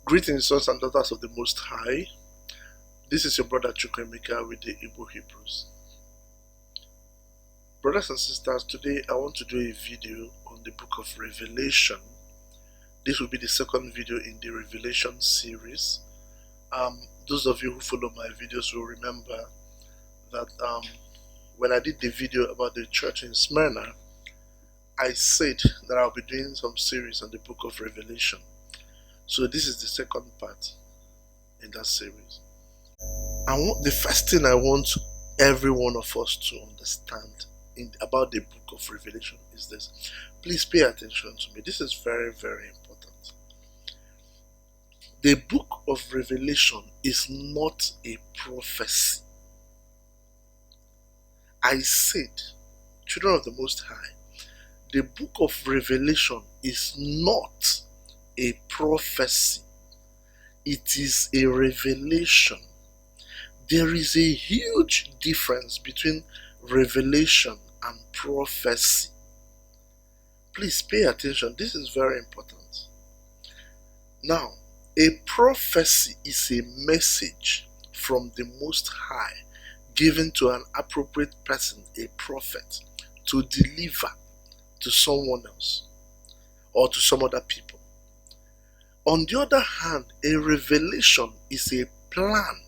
Greetings, sons and daughters of the Most High. This is your brother Chukwemeka with the Igbo Hebrews. Brothers and sisters, today I want to do a video on the book of Revelation. This will be the second video in the Revelation series. Those of you who follow my videos will remember that when I did the video about the church in Smyrna, I said that I'll be doing some series on the book of Revelation. So this is the second part in that series. The first thing I want every one of us to understand about the book of Revelation is this. Please pay attention to me. This is very, very important. The book of Revelation is not a prophecy. I said, children of the Most High, the book of Revelation is not a prophecy. It is a revelation. There is a huge difference between revelation and prophecy. Please pay attention. This is very important. Now, a prophecy is a message from the Most High given to an appropriate person, a prophet, to deliver to someone else or to some other people. On the other hand, a revelation is a plan.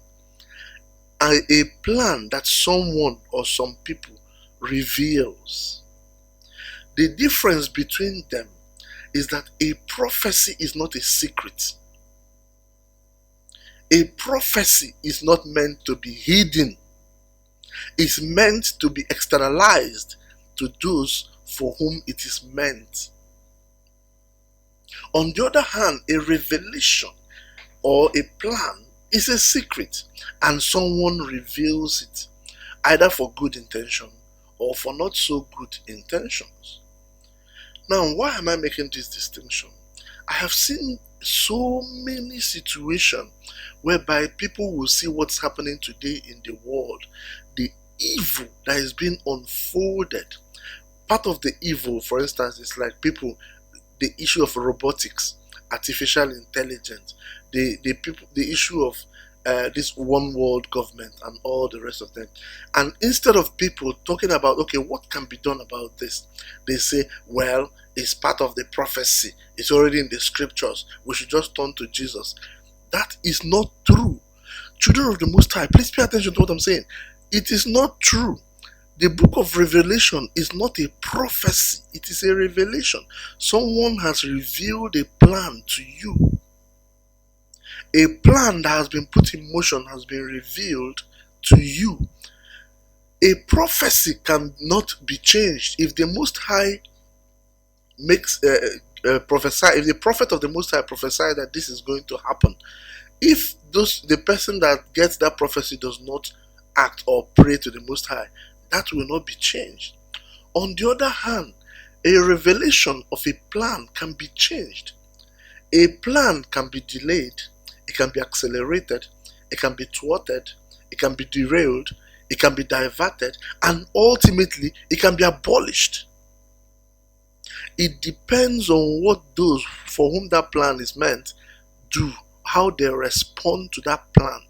A plan that someone or some people reveals. The difference between them is that a prophecy is not a secret. A prophecy is not meant to be hidden. It's meant to be externalized to those for whom it is meant. On the other hand, a revelation or a plan is a secret, and someone reveals it, either for good intention or for not so good intentions. Now, why am I making this distinction? I have seen so many situations whereby people will see what's happening today in the world, the evil that is being unfolded. Part of the evil, for instance, is like the issue of robotics, artificial intelligence, the issue of this one world government and all the rest of them. And instead of people talking about, okay, what can be done about this, they say, well, it's part of the prophecy, it's already in the scriptures, we should just turn to Jesus. That is not true. Children of the Most High, please pay attention to what I'm saying. It is not true. The book of Revelation is not a prophecy, it is a revelation. Someone has revealed a plan to you. A plan that has been put in motion has been revealed to you. A prophecy cannot be changed. If the Most High makes prophesy, if the prophet of the Most High prophesy that this is going to happen, if the person that gets that prophecy does not act or pray to the Most High, that will not be changed. On the other hand, a revelation of a plan can be changed. A plan can be delayed, it can be accelerated, it can be thwarted, it can be derailed, it can be diverted, and ultimately it can be abolished. It depends on what those for whom that plan is meant do, how they respond to that plan.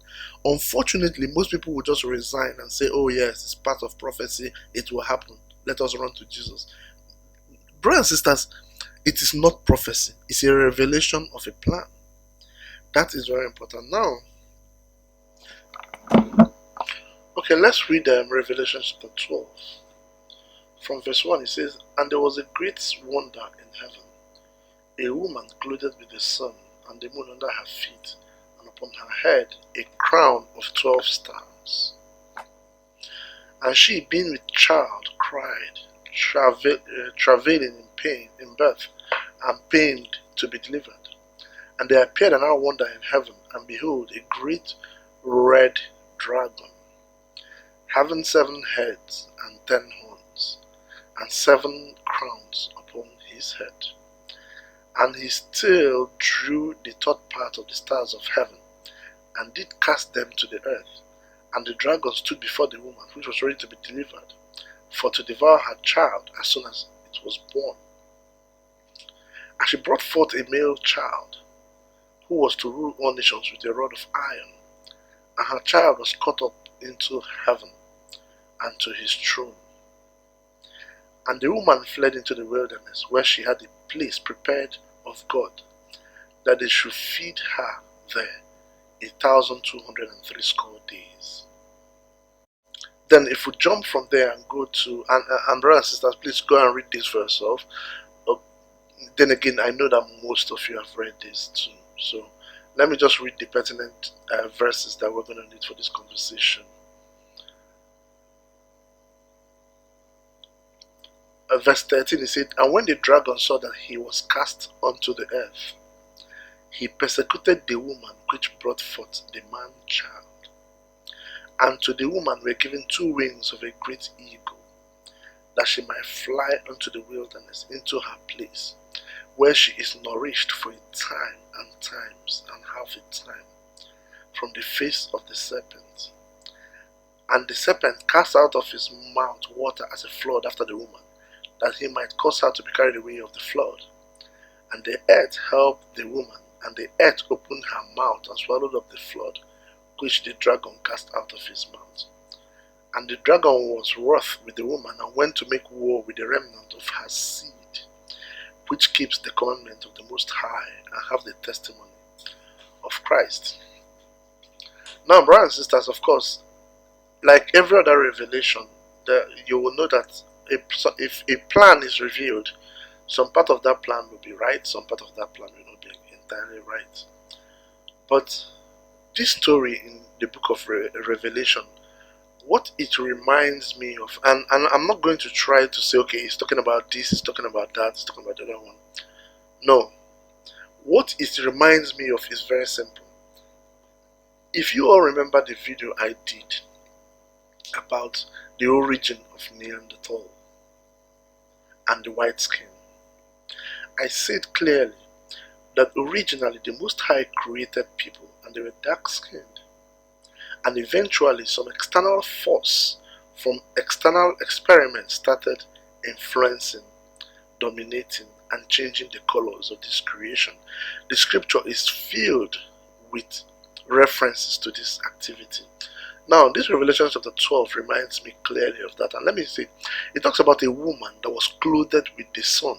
Unfortunately, most people will just resign and say, oh yes, it's part of prophecy, it will happen, let us run to Jesus. Brothers and sisters, it is not prophecy, it's a revelation of a plan. That is very important. Now, okay, let's read Revelation chapter 12. From verse 1, it says, and there was a great wonder in heaven, a woman clothed with the sun and the moon under her feet, and upon her head a crown of 12 stars. And she, being with child, cried, travailing in pain, in birth, and pained to be delivered. And there appeared another wonder in heaven, and behold, a great red dragon, having 7 heads and 10 horns, and 7 crowns upon his head. And his tail drew the third part of the stars of heaven, and did cast them to the earth. And the dragon stood before the woman, which was ready to be delivered, for to devour her child as soon as it was born. And she brought forth a male child, who was to rule all nations with a rod of iron, and her child was caught up into heaven and to his throne. And the woman fled into the wilderness, where she had a place prepared of God, that they should feed her there 1,260 days. Then if we jump from there and go to, and brothers and sisters, please go and read this for yourself. Then again, I know that most of you have read this too. So let me just read the pertinent verses that we're going to need for this conversation. Verse 13, he said, and when the dragon saw that he was cast onto the earth, he persecuted the woman which brought forth the man child. And to the woman were given 2 wings of a great eagle, that she might fly unto the wilderness, into her place, where she is nourished for a time and times and half a time, from the face of the serpent. And the serpent cast out of his mouth water as a flood after the woman, that he might cause her to be carried away of the flood. And the earth helped the woman, and the earth opened her mouth and swallowed up the flood, which the dragon cast out of his mouth. And the dragon was wroth with the woman, and went to make war with the remnant of her seed, which keeps the commandment of the Most High, and have the testimony of Christ. Now, brothers and sisters, of course, like every other revelation, you will know that if a plan is revealed, some part of that plan will be right, some part of that plan will not be entirely right. But this story in the book of Revelation, what it reminds me of, and I'm not going to try to say, okay, he's talking about this, he's talking about that, he's talking about the other one. No. What it reminds me of is very simple. If you all remember the video I did about the origin of Neanderthal and the white skin, I said clearly that originally the Most High created people and they were dark skinned, and eventually some external force from external experiments started influencing, dominating, and changing the colors of this creation. The scripture is filled with references to this activity. Now, this Revelation chapter 12 reminds me clearly of that. And let me say, it talks about a woman that was clothed with the sun.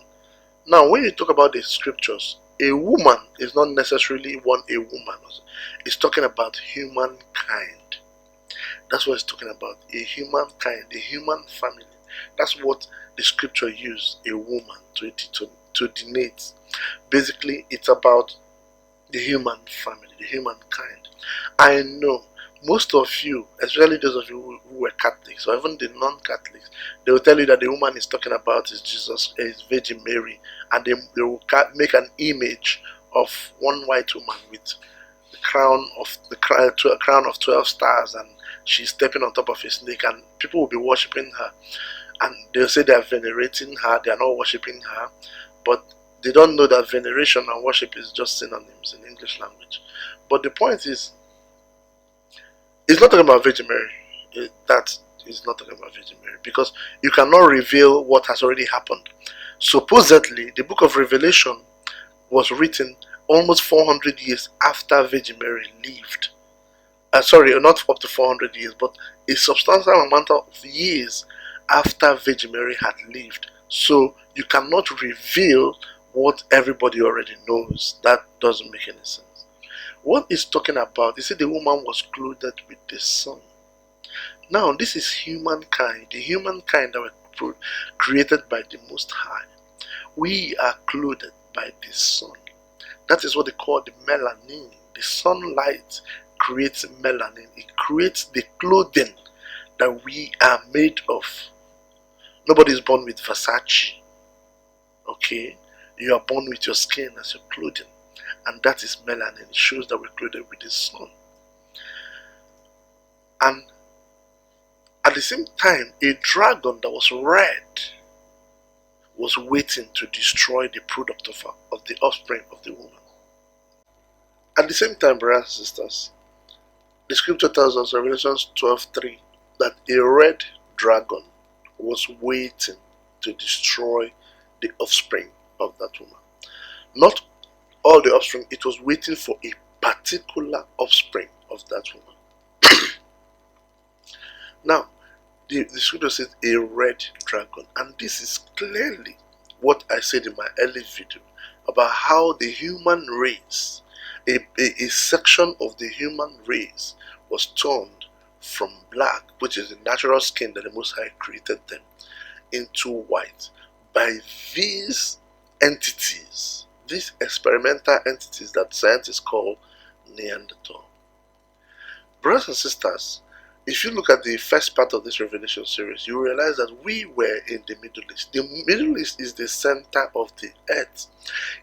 Now, when you talk about the scriptures, a woman is not necessarily a woman. It's talking about humankind. That's what it's talking about. A humankind, a human family. That's what the scripture used a woman to denote. Basically, it's about the human family, the humankind. I know most of you, especially those of you who were Catholics, or even the non-Catholics, they will tell you that the woman is talking about is Jesus, is Virgin Mary, and they will make an image of one white woman with the crown of 12 stars, and she's stepping on top of a snake, and people will be worshipping her, and they'll say they are venerating her. They are not worshipping her, but they don't know that veneration and worship is just synonyms in English language. But the point is, it's not talking about Virgin Mary. That is not talking about Virgin Mary, because you cannot reveal what has already happened. Supposedly, the book of Revelation was written almost 400 years after Virgin Mary lived. Sorry, not up to 400 years, but a substantial amount of years after Virgin Mary had lived. So you cannot reveal what everybody already knows. That doesn't make any sense. What it's talking about, you see, the woman was clothed with the sun. Now, this is humankind, the humankind that were created by the Most High. We are clothed by the sun. That is what they call the melanin. The sunlight creates melanin. It creates the clothing that we are made of. Nobody is born with Versace. Okay? You are born with your skin as your clothing. And that is melanin. It shows that we're clothed with the sun. And at the same time, a dragon that was red was waiting to destroy the product of the offspring of the woman. At the same time, brothers and sisters, the scripture tells us, Revelation 12:3, that a red dragon was waiting to destroy the offspring of that woman. Not all the offspring, it was waiting for a particular offspring of that woman. Now, the scripture says a red dragon, and this is clearly what I said in my early video about how the human race, a section of the human race, was turned from black, which is the natural skin that the Most High created them, into white by these entities, these experimental entities that scientists call Neanderthal. Brothers and sisters, if you look at the first part of this Revelation series, you realize that we were in the Middle East. The Middle East is the center of the earth.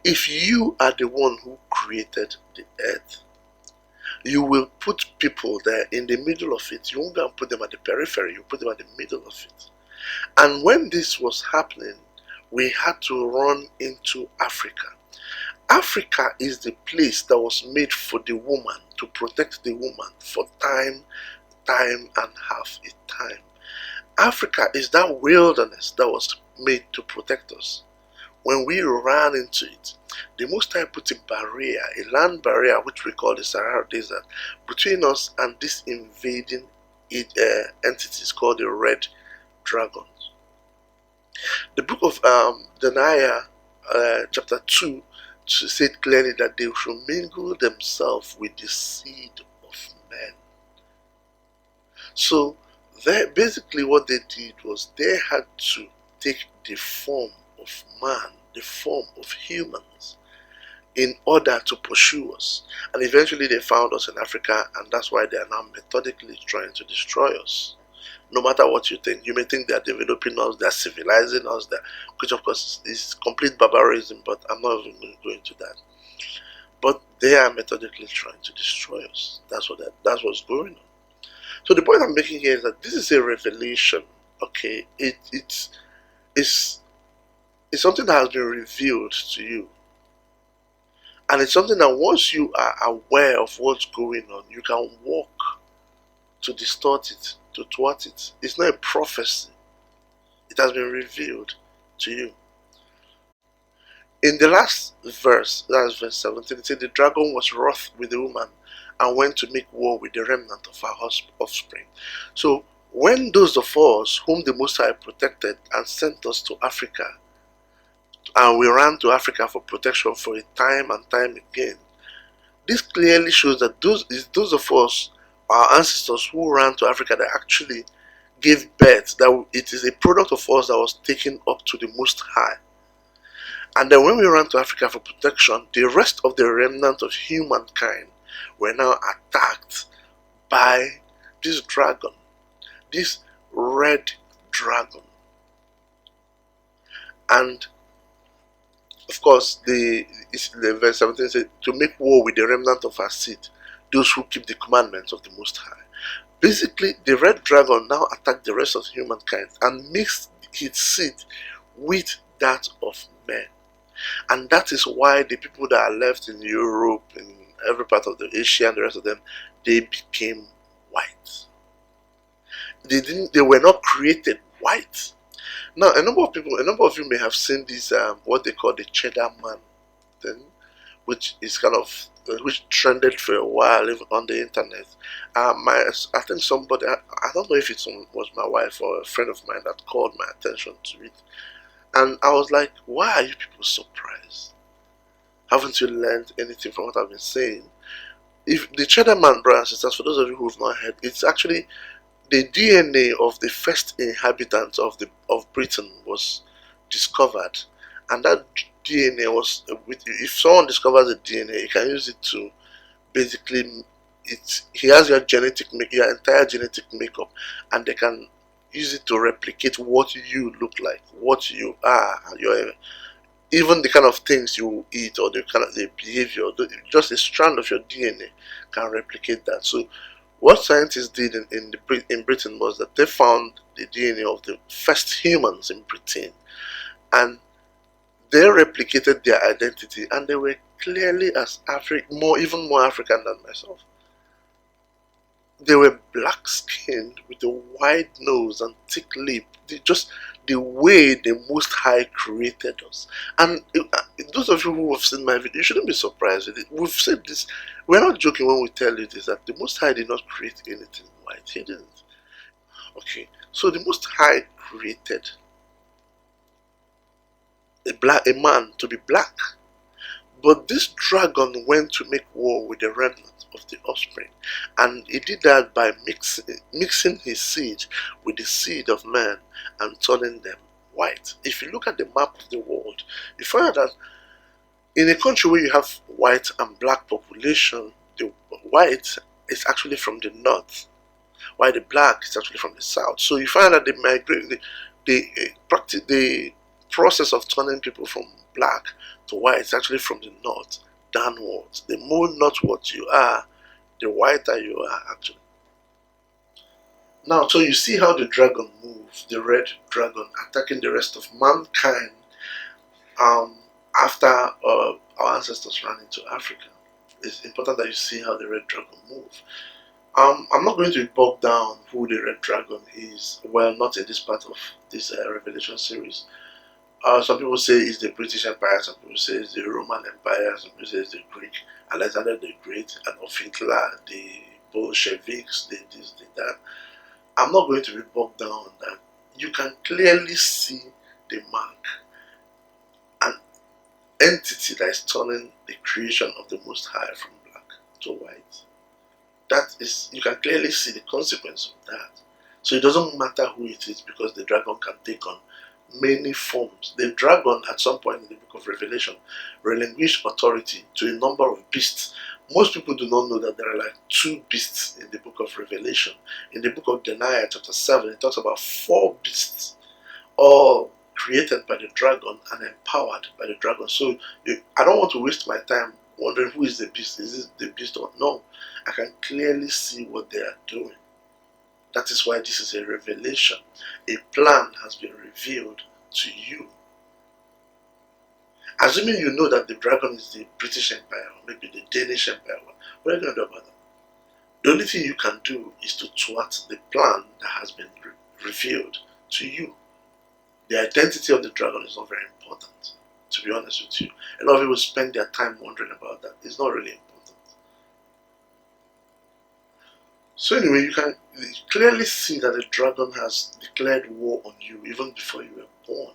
If you are the one who created the earth, you will put people there in the middle of it. You won't go and put them at the periphery, you put them at the middle of it. And when this was happening, we had to run into Africa. Africa is the place that was made for the woman, to protect the woman for time and half a time. Africa is that wilderness that was made to protect us. When we ran into it, the Most High put a barrier, a land barrier, which we call the Sahara Desert, between us and this invading entities called the red dragons. The book of Daniel, chapter 2, said clearly that they should mingle themselves with the seed of men. So basically what they did was they had to take the form of man, the form of humans, in order to pursue us. And eventually they found us in Africa, and that's why they are now methodically trying to destroy us. No matter what you think, you may think they are developing us, they are civilizing us, which of course is complete barbarism, but I'm not even going to go into that. But they are methodically trying to destroy us. That's what's going on. So the point I'm making here is that this is a revelation. Okay, it's something that has been revealed to you, and it's something that once you are aware of what's going on, you can walk to distort it, to thwart it. It's not a prophecy. It has been revealed to you. In the last verse, that is verse 17, it said the dragon was wroth with the woman and went to make war with the remnant of her offspring. So when those of us whom the Most High protected and sent us to Africa, and we ran to Africa for protection for a time and time again, this clearly shows that those of us, our ancestors who ran to Africa, that actually gave birth, that it is a product of us that was taken up to the Most High. And then when we ran to Africa for protection, the rest of the remnant of humankind were now attacked by this dragon, this red dragon. And of course, the verse 17 says, to make war with the remnant of her seed, those who keep the commandments of the Most High. Basically, the red dragon now attacked the rest of humankind and mixed its seed with that of men. And that is why the people that are left in Europe, in every part of the Asia and the rest of them, they became white. They were not created white. Now, a number of you may have seen this, what they call the cheddar man thing, which is which trended for a while even on the internet. I think somebody, I don't know if it was my wife or a friend of mine that called my attention to it. And I was like, why are you people surprised? Haven't you learned anything from what I've been saying? If the cheddar man, brothers and sisters, for those of you who have not heard, it's actually the DNA of the first inhabitants of Britain was discovered, and that DNA was, if someone discovers the DNA, he can use it to basically, he has your entire genetic makeup, and they can use it to replicate what you look like, what you are, even the kind of things you eat, or the kind of the behavior, just a strand of your DNA can replicate that. So what scientists did in Britain was that they found the DNA of the first humans in Britain, and they replicated their identity, and they were clearly even more African than myself. They were black skinned with a wide nose and thick lip. the way the Most High created us. And those of you who have seen my video, you shouldn't be surprised with it. We've said this. We're not joking when we tell you this, that the Most High did not create anything white. He didn't. Okay, so the Most High created a man to be black. But this dragon went to make war with the remnant of the offspring, and he did that by mixing his seed with the seed of man and turning them white. If you look at the map of the world, you find that in a country where you have white and black population, the white is actually from the north, while the black is actually from the south. So you find that they migrate, the process of turning people from black to white is actually from the north downwards. The more northward you are, the whiter you are actually. Now, so you see how the dragon moves, the red dragon attacking the rest of mankind after our ancestors ran into Africa. It's important that you see how the red dragon moves. I'm not going to be bogged down who the red dragon is. Well, not in this part of this Revelation series. Some people say it's the British Empire, some people say it's the Roman Empire, some people say it's the Greek, Alexander the Great, Adolf Hitler, the Bolsheviks, the this, the that. I'm not going to be bogged down on that. You can clearly see the mark, an entity that is turning the creation of the Most High from black to white. That is, you can clearly see the consequence of that. So it doesn't matter who it is, because the dragon can take on many forms. The dragon at some point in the book of Revelation relinquished authority to a number of beasts. Most people do not know that there are like 2 beasts in the book of Revelation. In the book of Daniel chapter 7, it talks about 4 beasts, all created by the dragon and empowered by the dragon. So I don't want to waste my time wondering who is the beast. Is it the beast or no? I can clearly see what they are doing. That is why this is a revelation. A plan has been revealed to you. Assuming you know that the dragon is the British Empire, or maybe the Danish Empire, what are you going to do about that? The only thing you can do is to thwart the plan that has been revealed to you. The identity of the dragon is not very important, to be honest with you. A lot of people spend their time wondering about that. It's not really important. So anyway, you can clearly see that the dragon has declared war on you even before you were born.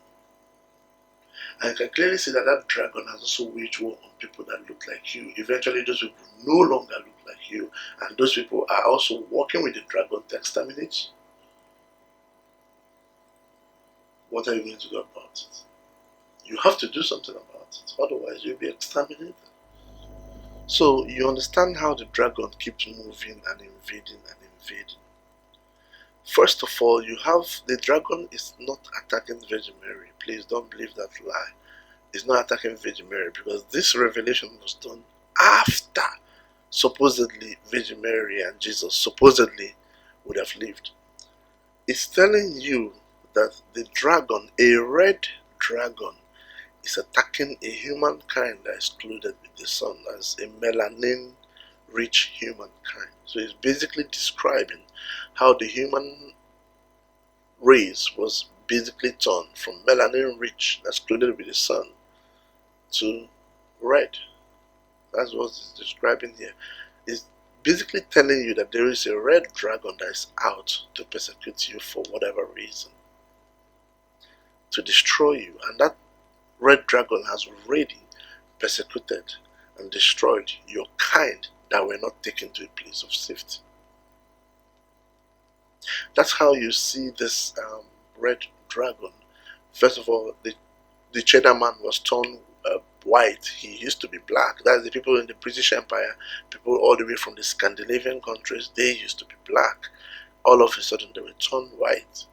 And you can clearly see that that dragon has also waged war on people that look like you. Eventually those people no longer look like you, and those people are also working with the dragon to exterminate you. What are you going to do about it? You have to do something about it, otherwise you'll be exterminated. So you understand how the dragon keeps moving and invading and invading. First of all, you have the dragon is not attacking Virgin Mary. Please don't believe that lie. It's not attacking Virgin Mary, because this revelation was done after supposedly Virgin Mary and Jesus supposedly would have lived. It's telling you that the dragon, a red dragon, is attacking a humankind that is clothed with the sun, as a melanin rich humankind. So it's basically describing how the human race was basically turned from melanin rich, that's clothed with the sun, to red. That's what it's describing here. It's basically telling you that there is a red dragon that is out to persecute you for whatever reason, to destroy you, and that red dragon has already persecuted and destroyed your kind that were not taken to a place of safety. That's how you see this red dragon. First of all, the cheddar man was turned white. He used to be black. That's the people in the British Empire, people all the way from the Scandinavian countries, they used to be black. All of a sudden they were turned white.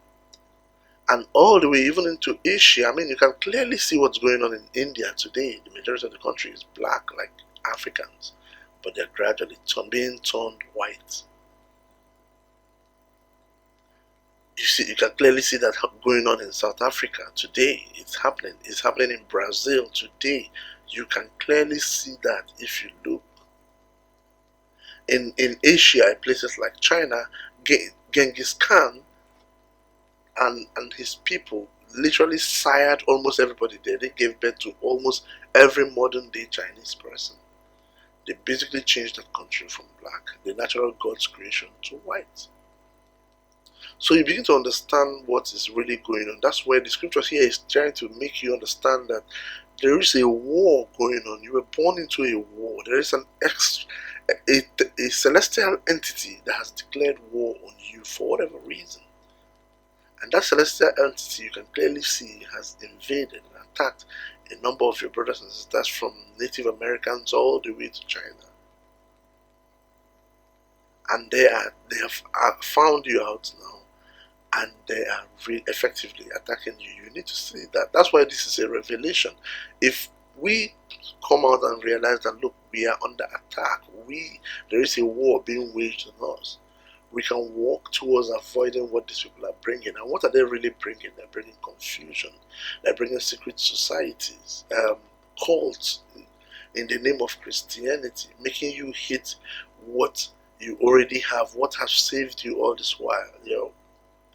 And all the way even into Asia. I mean, you can clearly see what's going on in India today. The majority of the country is black, like Africans, but they're gradually being turned white. You can clearly see that going on in South Africa today. It's happening. It's happening in Brazil today. You can clearly see that if you look. In Asia, places like China, Genghis Khan and his people literally sired almost everybody there. They gave birth to almost every modern day Chinese person. They basically changed that country from black, the natural God's creation, to white. So you begin to understand what is really going on. That's where the scriptures here is trying to make you understand that there is a war going on. You were born into a war. There is a celestial entity that has declared war on you for whatever reason. And that celestial entity, you can clearly see, has invaded and attacked a number of your brothers and sisters from Native Americans all the way to China. And they have found you out now, and they are effectively attacking you. You need to see that. That's why this is a revelation. If we come out and realize that, look, we are under attack, there is a war being waged on us, we can walk towards avoiding what these people are bringing. And what are they really bringing? They're bringing confusion. They're bringing secret societies, cults in the name of Christianity, making you hate what you already have, what has saved you all this while.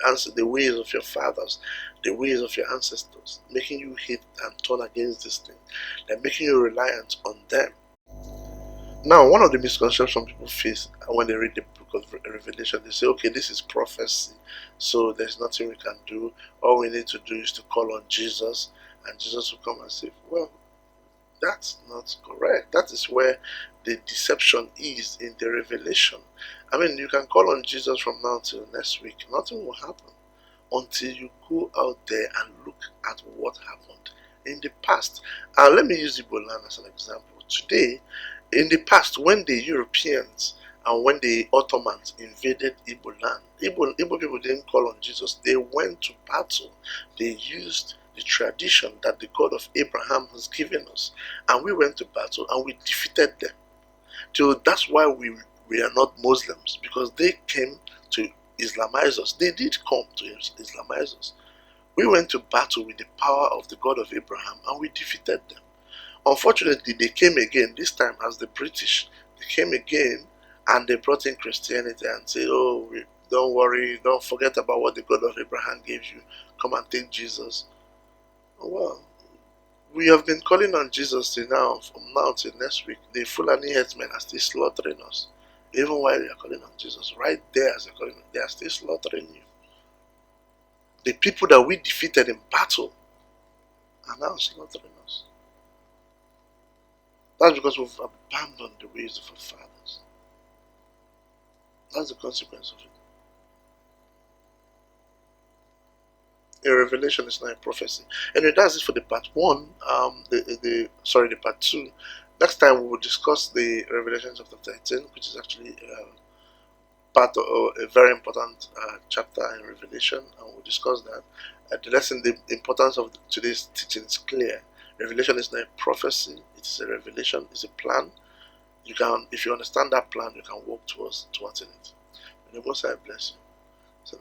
Answer the ways of your fathers, the ways of your ancestors, making you hate and turn against this thing. They're making you reliant on them. Now, one of the misconceptions people face when they read the book of Revelation, they say, okay, this is prophecy, so there's nothing we can do. All we need to do is to call on Jesus, and Jesus will come and save. Well, that's not correct. That is where the deception is in the revelation. I mean, you can call on Jesus from now till next week. Nothing will happen until you go out there and look at what happened in the past. Let me use Igbo land as an example. Today, in the past, when the Europeans and when the Ottomans invaded Igbo land, Igbo people didn't call on Jesus. They went to battle. They used the tradition that the God of Abraham has given us, and we went to battle and we defeated them. So that's why we are not Muslims, because they came to Islamize us. They did come to Islamize us. We went to battle with the power of the God of Abraham and we defeated them. Unfortunately, they came again, this time as the British. They came again and they brought in Christianity and said, oh, don't worry, don't forget about what the God of Abraham gave you. Come and take Jesus. Well, we have been calling on Jesus till now, from now till next week. The Fulani headsmen are still slaughtering us. Even while we are calling on Jesus, right there as they're calling, they are still slaughtering you. The people that we defeated in battle are now slaughtering us. That's because we've abandoned the ways of our fathers. That's the consequence of it. A revelation is not a prophecy. Anyway, that's it for the part 1. The part 2. Next time we will discuss the Revelation chapter 13, which is actually part of a very important chapter in Revelation, and we'll discuss that. The importance of today's teaching is clear. Revelation is not a prophecy; it is a revelation. It's a plan. If you understand that plan, you can walk towards it. And the Most High bless you. So,